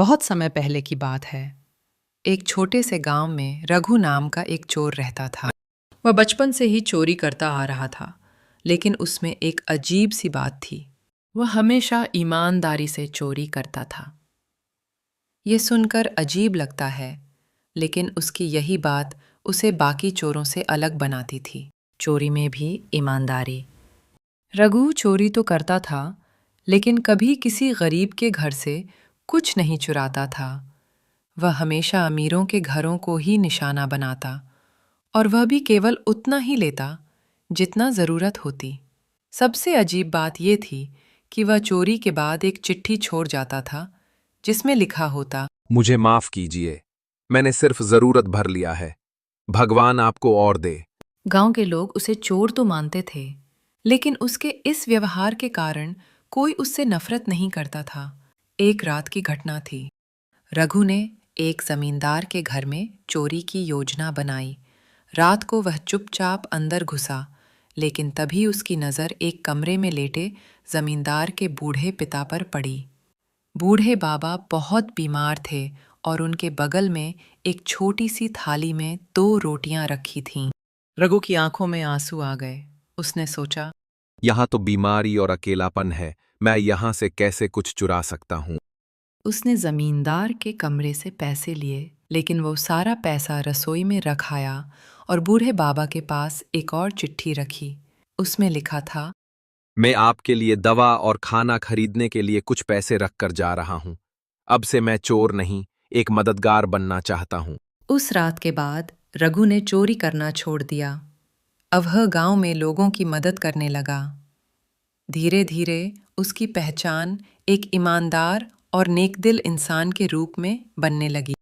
बहुत समय पहले की बात है। एक छोटे से गांव में रघु नाम का एक चोर रहता था। वह बचपन से ही चोरी करता आ रहा था, लेकिन उसमें एक अजीब सी बात थी। वह हमेशा ईमानदारी से चोरी करता था। ये सुनकर अजीब लगता है, लेकिन उसकी यही बात उसे बाकी चोरों से अलग बनाती थी। चोरी में भी ईमानदारी। रघु चोरी तो करता था, लेकिन कभी किसी गरीब के घर से कुछ नहीं चुराता था। वह हमेशा अमीरों के घरों को ही निशाना बनाता, और वह भी केवल उतना ही लेता जितना ज़रूरत होती। सबसे अजीब बात यह थी कि वह चोरी के बाद एक चिट्ठी छोड़ जाता था, जिसमें लिखा होता, मुझे माफ कीजिए, मैंने सिर्फ जरूरत भर लिया है। भगवान आपको और दे। गांव के लोग उसे चोर तो मानते थे, लेकिन उसके इस व्यवहार के कारण कोई उससे नफरत नहीं करता था। एक रात की घटना थी। रघु ने एक जमींदार के घर में चोरी की योजना बनाई। रात को वह चुपचाप अंदर घुसा, लेकिन तभी उसकी नज़र एक कमरे में लेटे जमींदार के बूढ़े पिता पर पड़ी। बूढ़े बाबा बहुत बीमार थे और उनके बगल में एक छोटी सी थाली में 2 रोटियां रखी थीं। रघु की आंखों में आंसू आ गए। उसने सोचा, यहाँ तो बीमारी और अकेलापन है, मैं यहाँ से कैसे कुछ चुरा सकता हूँ। उसने जमींदार के कमरे से पैसे लिए, लेकिन वो सारा पैसा रसोई में रख आया और बूढ़े बाबा के पास एक और चिट्ठी रखी। उसमें लिखा था, मैं आपके लिए दवा और खाना खरीदने के लिए कुछ पैसे रख कर जा रहा हूँ। अब से मैं चोर नहीं, एक मददगार बनना चाहता हूँ। उस रात के बाद रघु ने चोरी करना छोड़ दिया। अब वह गांव में लोगों की मदद करने लगा। धीरे धीरे उसकी पहचान एक ईमानदार और नेकदिल इंसान के रूप में बनने लगी।